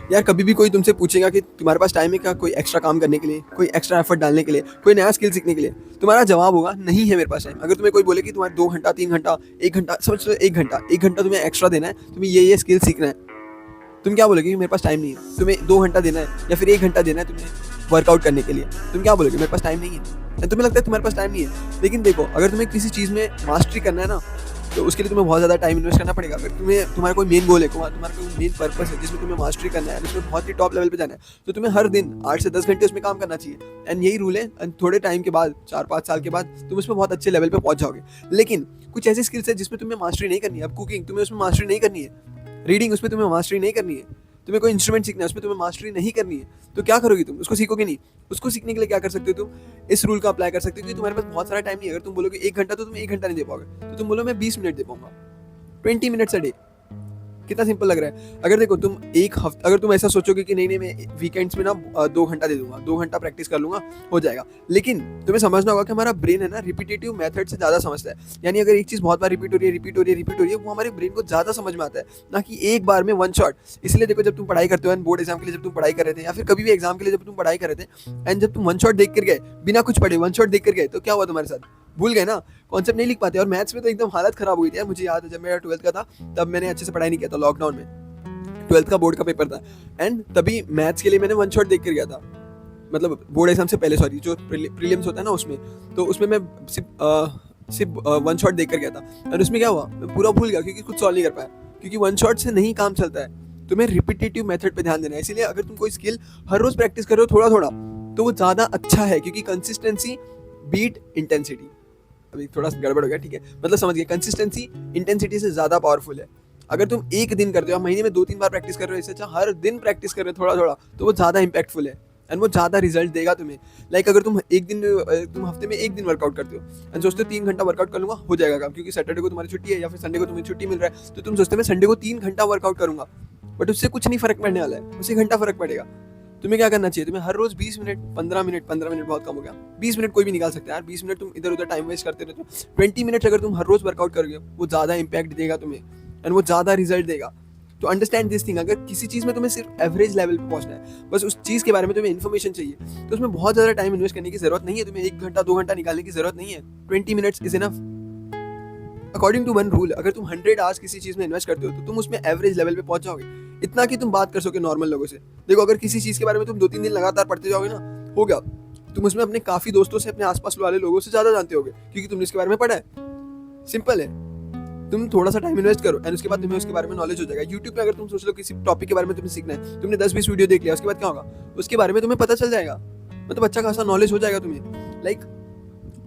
यार कभी भी कोई तुमसे पूछेगा कि तुम्हारे पास टाइम है क्या कोई एक्स्ट्रा काम करने के लिए, कोई एक्स्ट्रा एफर्ट डालने के लिए, कोई नया स्किल सीखने के लिए, तुम्हारा जवाब होगा नहीं है मेरे पास टाइम। अगर तुम्हें कोई बोले कि तुम्हारे 2 घंटा 3 घंटा 1 घंटा, समझ लो 1 घंटा तुम्हें एक्स्ट्रा देना है, तुम्हें ये स्किल सीखना है, तुम क्या बोलोगे कि मेरे पास टाइम नहीं है। तुम्हें 2 घंटा देना है या फिर 1 घंटा देना है तुम्हें वर्कआउट करने के लिए, तुम क्या बोलोगे मेरे पास टाइम नहीं है। तुम्हें लगता है तुम्हारे पास टाइम नहीं है, लेकिन देखो अगर तुम्हें किसी चीज़ में मास्टरी करना है ना, तो उसके लिए तुम्हें बहुत ज़्यादा टाइम इन्वेस्ट करना पड़ेगा। अगर तुम्हारा कोई मेन गोल है, तुम्हारा कोई मेन पर्पस है जिसमें तुम्हें मास्टरी करना है, उसमें बहुत ही टॉप लेवल पे जाना है, तो तुम्हें हर दिन 8 से 10 घंटे उसमें काम करना चाहिए। एंड यही रूल है, एंड थोड़े टाइम के बाद 4-5 साल के बाद तुम उसमें बहुत अच्छे लेवल पे पहुंच जाओगे। लेकिन कुछ ऐसी स्किल्स है जिसमें तुम्हें मास्टरी नहीं करनी है। अब कुकिंग तुम्हें उसमें मास्टरी नहीं करनी है, रीडिंग उसमें तुम्हें मास्टरी नहीं करनी है, तुम्हें कोई इंस्ट्रूमेंट सीखना है उसमें तुम्हें मास्टरी नहीं करनी है, तो क्या करोगी तुम? उसको सीखोगे नहीं। उसको सीखने के लिए क्या कर सकते हो तुम? इस रूल का अप्लाई कर सकते हो कि तुम्हारे पास बहुत सारा टाइम नहीं है। अगर तुम बोलोगे 1 घंटा, तो तुम 1 घंटा नहीं दे पाओगे, तो तुम बोलो मैं 20 मिनट दे पाऊंगा, 20 मिनट्स अ डे। कितना सिंपल लग रहा है। अगर देखो तुम एक हफ्ता, अगर तुम ऐसा सोचोगे कि नहीं मैं वीकेंड्स में ना 2 घंटा दे दूंगा, 2 घंटा प्रैक्टिस कर लूंगा, हो जाएगा। लेकिन तुम्हें समझना होगा कि हमारा ब्रेन है ना रिपीटेटिव मेथड से ज़्यादा समझता है। यानी अगर एक चीज़ बहुत बार रिपीट हो रही है, वो हमारे ब्रेन को ज़्यादा समझ में आता है, ना कि एक बार में वन शॉट। इसलिए देखो जब तुम पढ़ाई करते हो, बोर्ड एग्जाम के लिए जब तुम पढ़ाई कर रहे थे, या फिर कभी भी एग्जाम के लिए जब तुम पढ़ाई कर रहे थे, एंड जब तुम वन शॉट देख कर गए, बिना कुछ पढ़े वन शॉट देख कर गए, तो क्या हुआ तुम्हारे साथ? भूल गए ना, कॉन्सेप्ट नहीं लिख पाते। और मैथ्स में तो एकदम हालत खराब हुई थी यार। मुझे याद है जब मेरा 12th का था, तब मैंने अच्छे से पढ़ाई नहीं किया था, लॉकडाउन में 12th का बोर्ड का पेपर था, एंड तभी मैथ्स के लिए मैंने वन शॉट देख कर गया था, मतलब बोर्ड एग्जाम से पहले, सॉरी, जो प्रीलिम्स होता है ना उसमें, तो उसमें मैं सिर्फ वन शॉट देख कर गया था। और उसमें क्या हुआ, मैं पूरा भूल गया क्योंकि कुछ सॉल्व नहीं कर पाया, क्योंकि वन शॉट से नहीं काम चलता है। तुम्हें रिपीटेटिव मेथड पे ध्यान देना है। इसीलिए अगर तुम कोई स्किल हर रोज प्रैक्टिस कर रहे हो थोड़ा थोड़ा, तो वो ज़्यादा अच्छा है, क्योंकि कंसिस्टेंसी बीट इंटेंसिटी। अभी थोड़ा गड़बड़ हो गया, ठीक है, मतलब समझ गए, कंसिस्टेंसी इंटेंसिटी से ज़्यादा पावरफुल है। अगर तुम एक दिन करते हो, महीने में 2-3 बार प्रैक्टिस कर रहे हो, इससे अच्छा हर दिन प्रैक्टिस कर रहे हो थोड़ा थोड़ा, तो वो ज़्यादा इंपैक्टफुल है, एंड वो ज़्यादा रिजल्ट देगा तुम्हें। लाइक अगर तुम तुम हफ्ते में एक दिन वर्कआउट करते हो, एंड सोचते हो 3 घंटा वर्कआउट कर लूंगा, हो जाएगा काम, क्योंकि सैटरडे को तुम्हारी छुट्टी है या फिर संडे को तुम्हें छुट्टी मिल रहा है, तो तुम सोचते हो मैं संडे को 3 घंटा वर्कआउट करूंगा, बट उससे कुछ नहीं फर्क पड़ने वाला है, उससे घंटा फर्क पड़ेगा। तुम्हें क्या करना चाहिए? तुम्हें हर रोज 20 मिनट, 15 मिनट बहुत कम हो गया, 20 मिनट कोई भी निकाल सकते हैं यार। 20 मिनट तुम इधर उधर टाइम वेस्ट करते रहते हो, 20 मिनट्स अगर तुम हर रोज वर्कआउट करोगे, वो ज़्यादा इंपैक्ट देगा तुम्हें, एंड वो ज़्यादा रिजल्ट देगा। तो अंडरस्टैंड दिस थिंग। अगर किसी चीज़ में तुम्हें सिर्फ एवरेज लेवल पे पहुंचना है, बस उस चीज़ के बारे में तुम्हें इन्फॉर्मेशन चाहिए, तो उसमें बहुत ज़्यादा टाइम इन्वेस्ट करने की जरूरत नहीं है। तुम्हें 1 घंटा 2 घंटा निकालने की जरूरत नहीं है, 20 minutes is enough. According to one rule, अगर तुम 100 आवर्स किसी चीज़ में इन्वेस्ट करते हो, तो तुम उसमें एवरेज लेवल पे पहुंच जाओगे, इतना कि तुम बात कर सकोगे नॉर्मल लोगों से। देखो अगर किसी चीज़ के बारे में तुम 2-3 दिन लगातार पढ़ते जाओगे ना, हो गया, तुम उसमें अपने काफ़ी दोस्तों से, अपने आसपास वाले लोगों से ज़्यादा जानते होगे, क्योंकि तुमने इसके बारे में पढ़ा है। सिंपल है। तुम थोड़ा सा टाइम इन्वेस्ट करो, एंड उसके बाद तुम्हें उसके बारे में नॉलेज हो जाएगा। यूट्यूब पे अगर तुम सोच लो किसी टॉपिक के बारे में तुम्हें सीखना है, तुमने 10-20 वीडियो देख लिया, उसके बाद क्या होगा, उसके बारे में तुम्हें पता चल जाएगा, मतलब अच्छा खासा नॉलेज हो जाएगा तुम्हें। लाइक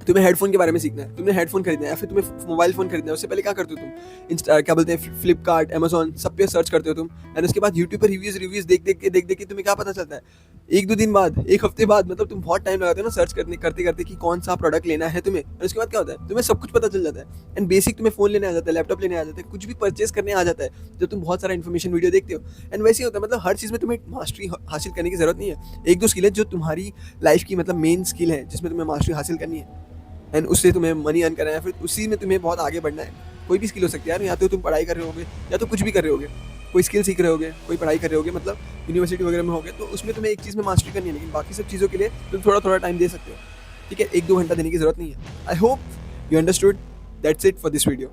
तुम्हें हेडफोन के बारे में सीखना है, तुमने हेडफोन खरीदना है या फिर तुम्हें मोबाइल फोन खरीदना है, उससे पहले क्या करते हो तुम? क्या बोलते हैं, फ्लिपकार्ट, अमेजोन, सब पे सर्च करते हो तुम, एंड उसके बाद यूट्यूब पर रिव्यूज देख देख के तुम्हें क्या पता चलता है, 1-2 दिन बाद, 1 हफ्ते बाद, मतलब तुम बहुत टाइम लगाते हो ना सर्च करते करते कि कौन सा प्रोडक्ट लेना है तुम्हें, और उसके बाद क्या होता है, तुम्हें सब कुछ पता चल जाता है, एंड बेसिक तुम्हें फोन लेने आ जाता है, लैपटॉप लेने आ जाता है, कुछ भी परचेस करने आ जाता है, जब तुम बहुत सारा इन्फॉर्मेशन वीडियो देखते हो। एंड वैसे ही होता है, मतलब हर चीज़ में तुम्हें मास्टरी हासिल करने की जरूरत नहीं है। 1-2 स्किल है जो तुम्हारी लाइफ की मतलब मेन स्किल है, जिसमें तुम्हें मास्टरी हासिल करनी है, एंड उससे तुम्हें मनी अर्न करना है, फिर उसी में तुम्हें बहुत आगे बढ़ना है। कोई भी स्किल हो सकती है यार, या तो तुम पढ़ाई कर रहे होगे, या तो कुछ भी कर रहे होगे, कोई स्किल सीख रहे होगे, कोई पढ़ाई कर रहे होगे, मतलब यूनिवर्सिटी वगैरह में होगे, तो उसमें तुम्हें एक चीज़ में मास्टरी करनी है, लेकिन बाकी सब चीज़ों के लिए तुम थोड़ा थोड़ा टाइम दे सकते हो, ठीक है? 1-2 घंटा देने की जरूरत नहीं है। I hope you understood. That's it for this video.